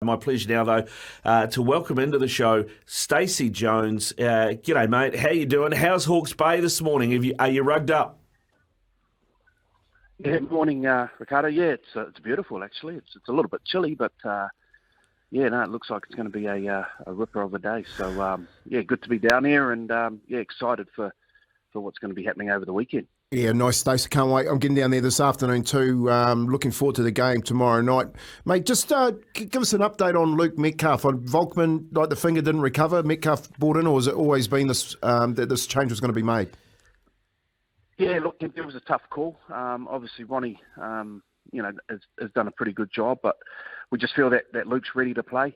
My pleasure now, though, to welcome into the show Stacey Jones. G'day, mate. How you doing? How's Hawke's Bay this morning? Are you rugged up? Yeah, morning, Ricardo. Yeah, it's beautiful actually. It's a little bit chilly, but it looks like it's going to be a ripper of a day. So good to be down here, and excited for what's going to be happening over the weekend. Yeah, nice, Stacey. Can't wait. I'm getting down there this afternoon too. Looking forward to the game tomorrow night. Mate, just give us an update on Luke Metcalf. On Volkman, like the finger didn't recover. Metcalf brought in, or has it always been this that this change was going to be made? Yeah, look, it was a tough call. Obviously, Ronnie, has done a pretty good job, but we just feel that Luke's ready to play.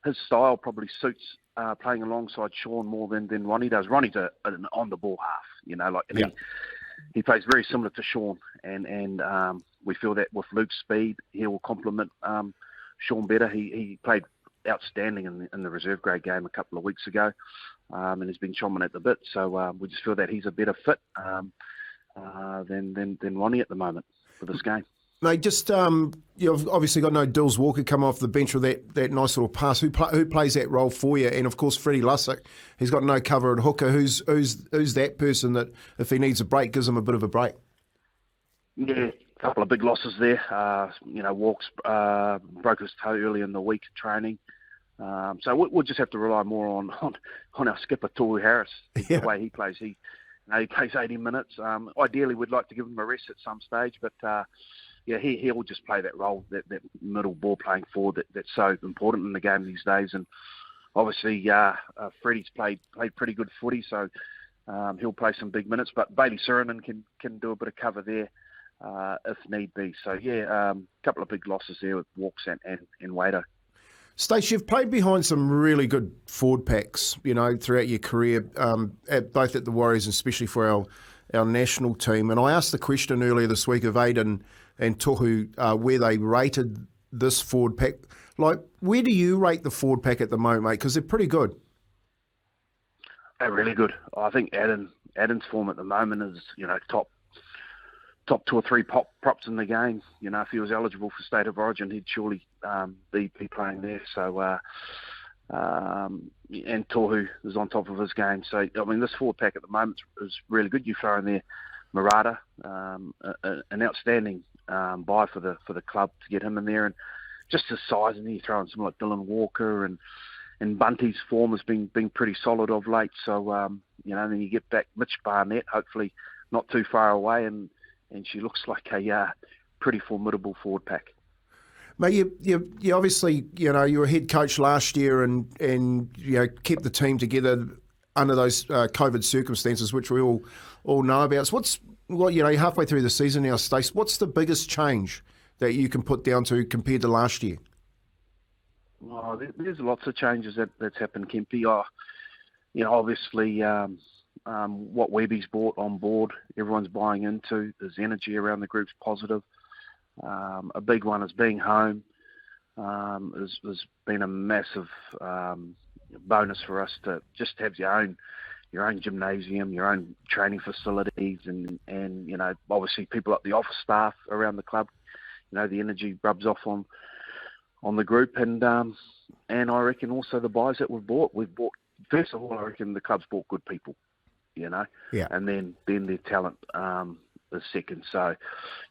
His style probably suits playing alongside Sean more than Ronnie does. Ronnie's an on-the-ball half, he plays very similar to Sean, and we feel that with Luke's speed, he will complement Sean better. He played outstanding in the reserve grade game a couple of weeks ago, and has been chomping at the bit. So we just feel that he's a better fit than Ronnie at the moment for this game. Mate, just you've obviously got no Dills Walker come off the bench with that nice little pass. Who plays that role for you? And of course, Freddie Lussick, he's got no cover at hooker. Who's that person that if he needs a break, gives him a bit of a break? Yeah, a couple of big losses there. Walks broke his toe early in the week training. So we'll just have to rely more on our skipper, Toru Harris, the way he plays. He plays 80 minutes. Ideally, we'd like to give him a rest at some stage, but he'll just play that role, that middle ball playing forward that's so important in the game these days. And obviously, Freddie's played pretty good footy, so he'll play some big minutes. But Bailey Surinen can do a bit of cover there if need be. So a couple of big losses there with Walks and Wader. Stacey, you've played behind some really good forward packs, throughout your career, both at the Warriors and especially for our national team. And I asked the question earlier this week of Aiden and Tohu where they rated this forward pack. Like, where do you rate the forward pack at the moment, mate? Because they're pretty good. They're really good. I think Aden's form at the moment is, top 2 or 3 props in the game. If he was eligible for State of Origin, he'd surely be playing there. So, and Tohu is on top of his game. So, this forward pack at the moment is really good. You throw in there Murata, an outstanding buy for the club to get him in there, and just his size. And then you throw in someone like Dylan Walker and Bunty's form has been pretty solid of late. So, then you get back Mitch Barnett, hopefully not too far away, and she looks like a pretty formidable forward pack. Mate, you obviously, you were head coach last year and kept the team together under those COVID circumstances, which we all know about. So you're halfway through the season now, Stace. What's the biggest change that you can put down to compared to last year? Well, there's lots of changes that's happened, Kempy. Obviously, what Webby's brought on board, everyone's buying into. There's energy around the group's positive. A big one is being home. Has been a massive bonus for us to just have your own gymnasium, your own training facilities, and obviously people at the office staff around the club. The energy rubs off on the group, and I reckon also the buys that we've bought. First of all, I reckon the club's bought good people. And then their talent is second. So,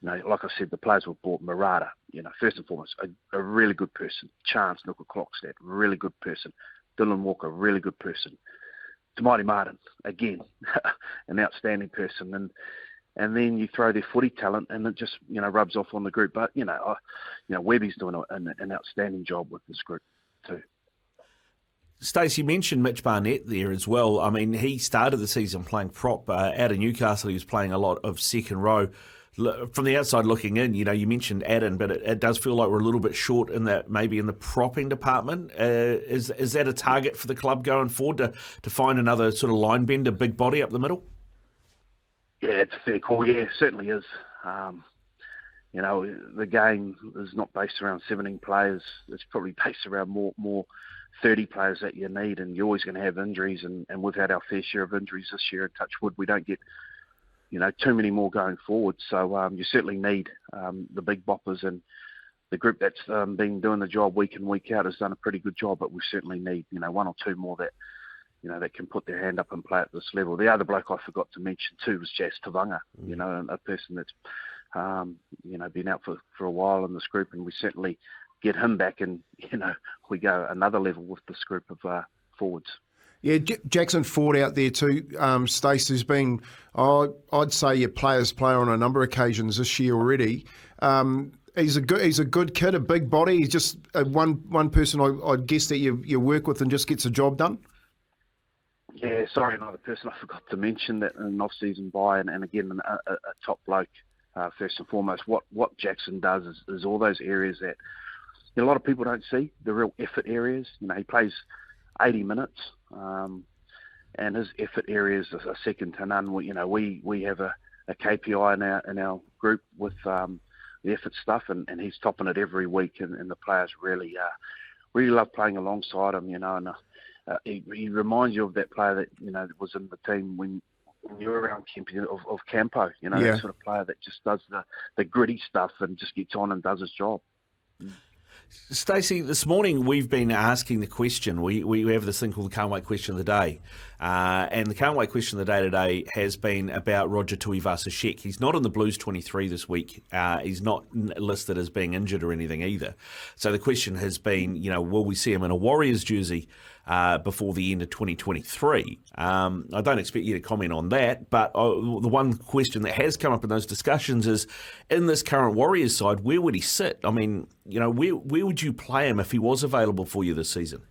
like I said, the players were bought Murata, first and foremost, a really good person. Chance Nuka-Klokstad, really good person. Dylan Walker, really good person. Tamati Martin, again, an outstanding person. And then you throw their footy talent and it just, rubs off on the group. But, Webby's doing an outstanding job with this group too. Stacey, you mentioned Mitch Barnett there as well. He started the season playing prop. Out of Newcastle, he was playing a lot of second row. From the outside looking in, you mentioned Adam, but it does feel like we're a little bit short in that, maybe in the propping department. Is that a target for the club going forward to find another sort of line bender, big body up the middle? Yeah, it's a fair call. Yeah, it certainly is. The game is not based around 17 players. It's probably based around more 30 players that you need, and you're always going to have injuries, and we've had our fair share of injuries this year. And touch wood, we don't get too many more going forward. So you certainly need the big boppers, and the group that's been doing the job week in, week out has done a pretty good job, but we certainly need, one or two more that, that can put their hand up and play at this level. The other bloke I forgot to mention too was Jazz Tavanga, a person that's, been out for a while in this group, and we certainly get him back and, we go another level with this group of forwards. Yeah, Jackson Ford out there too, Stace, has been, I'd say, your players player on a number of occasions this year already. He's a good kid, a big body. He's just one person I guess that you work with and just gets the job done. Yeah, sorry, another person I forgot to mention that an off-season buy, and again a top bloke. First and foremost, what Jackson does is all those areas that a lot of people don't see, the real effort areas. He plays 80 minutes, and his effort areas are second to none. We have a KPI in our group with the effort stuff, and he's topping it every week, and the players really love playing alongside him. And he reminds you of that player that that was in the team when you were around Kempy, of Campo. That sort of player that just does the gritty stuff and just gets on and does his job. Stacey, this morning we've been asking the question. We have this thing called the Can't Wait question of the day. And the Can't Wait question of the day today has been about Roger Tuivasa-Sheck. He's not in the Blues 23 this week. He's not listed as being injured or anything either. So the question has been, will we see him in a Warriors jersey before the end of 2023? I don't expect you to comment on that, but the one question that has come up in those discussions is, in this current Warriors side, where would he sit? I mean, where would you play him if he was available for you this season?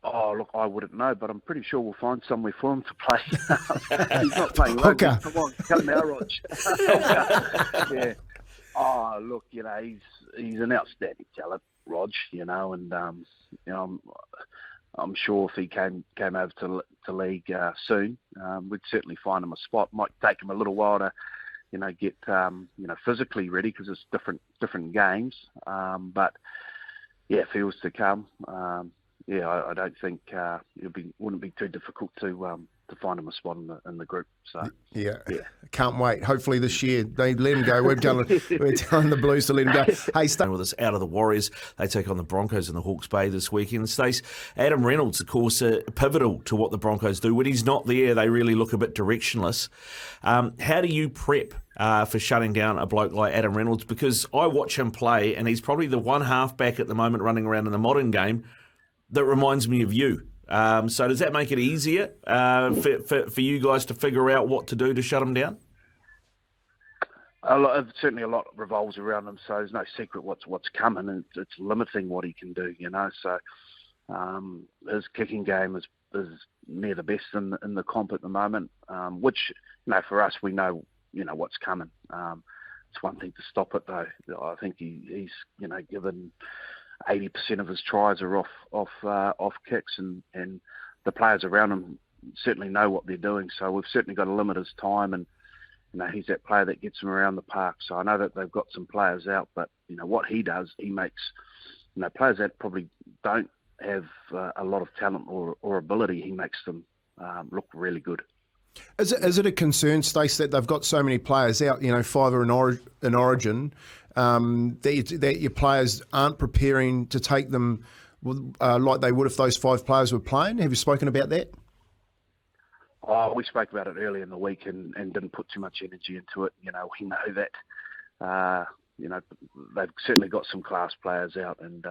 Oh, look, I wouldn't know, but I'm pretty sure we'll find somewhere for him to play. He's not playing rugby. Okay. Come on, come now, Rog. Yeah. Oh, look, he's an outstanding talent, Rog, and I'm sure if he came over to league soon, we'd certainly find him a spot. Might take him a little while to, get physically ready, because it's different games. But yeah, if he was to come, I don't think wouldn't be too difficult to find him a spot in the group. So yeah, can't wait. Hopefully this year they let him go. We're telling the Blues to let him go. Hey, stay with us out of the Warriors. They take on the Broncos in the Hawke's Bay this weekend. Stace, Adam Reynolds, of course, pivotal to what the Broncos do. When he's not there, they really look a bit directionless. How do you prep for shutting down a bloke like Adam Reynolds? Because I watch him play, and he's probably the one halfback at the moment running around in the modern game that reminds me of you. So does that make it easier for you guys to figure out what to do to shut him down? Certainly a lot revolves around him, so there's no secret what's coming, and it's limiting what he can do, So his kicking game is near the best in the comp at the moment, which, for us, we know, what's coming. It's one thing to stop it, though. I think he's given 80% of his tries are off kicks, and the players around him certainly know what they're doing. So we've certainly got to limit his time, and he's that player that gets him around the park. So I know that they've got some players out, but what he does, he makes players that probably don't have a lot of talent or ability, he makes them look really good. Is it a concern, Stace, that they've got so many players out? 5 are in Origin. That your players aren't preparing to take them like they would if those 5 players were playing? Have you spoken about that? Oh, we spoke about it early in the week and didn't put too much energy into it. We know that they've certainly got some class players out, and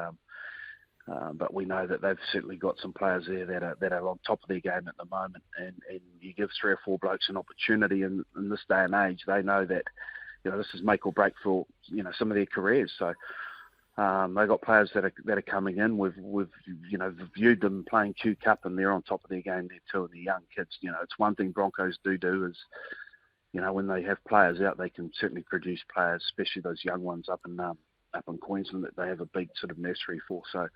but we know that they've certainly got some players there that are on top of their game at the moment. And you give 3 or 4 blokes an opportunity in this day and age, they know that this is make or break for some of their careers. So they've got players that are coming in. We've viewed them playing Q Cup, and they're on top of their game there too. And the young kids, it's one thing Broncos do is when they have players out, they can certainly produce players, especially those young ones up in Queensland that they have a big sort of nursery for. So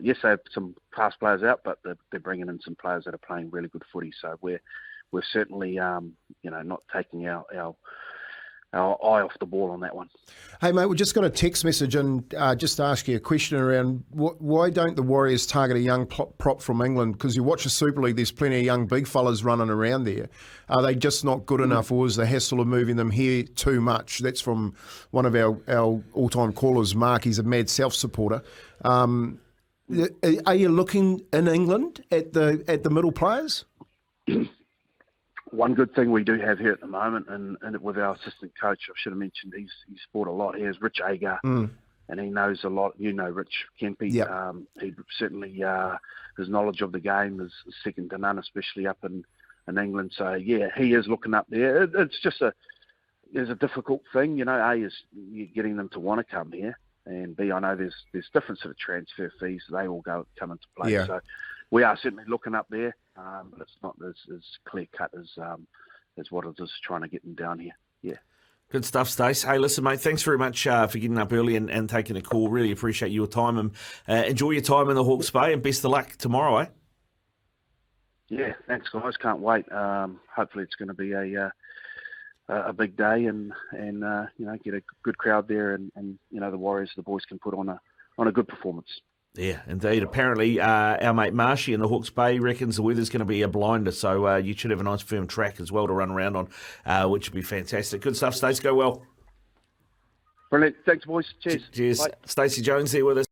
yes, they have some class players out, but they're bringing in some players that are playing really good footy. So we're certainly not taking our our eye off the ball on that one. Hey, mate, we just got a text message and just to ask you a question around why don't the Warriors target a young prop from England? Because you watch the Super League, there's plenty of young big fellas running around there. Are they just not good enough, or is the hassle of moving them here too much? That's from one of our all-time callers, Mark. He's a mad South supporter. Are you looking in England at the middle players? One good thing we do have here at the moment, and with our assistant coach, I should have mentioned, he's fought a lot here, is Rich Agar, and he knows a lot. You know Rich Kempy. Yep. He certainly, his knowledge of the game is second to none, especially up in England. So, yeah, he is looking up there. It's just there's a difficult thing. You know, A, is you're getting them to want to come here, and B, I know there's different sort of transfer fees. They all come into play. Yeah. So we are certainly looking up there, but it's not as clear cut as what it is trying to get them down here. Yeah. Good stuff, Stace. Hey, listen, mate, thanks very much for getting up early and taking a call. Really appreciate your time, and enjoy your time in the Hawke's Bay, and best of luck tomorrow, eh? Yeah, thanks, guys. Can't wait. Hopefully it's going to be a big day, and get a good crowd there, and the Warriors, the boys can put on a good performance. Yeah, indeed. Apparently, our mate Marshy in the Hawke's Bay reckons the weather's going to be a blinder, so you should have a nice firm track as well to run around on, which would be fantastic. Good stuff, Stace. Go well. Brilliant. Thanks, boys. Cheers. Cheers. Bye. Stacey Jones there with us.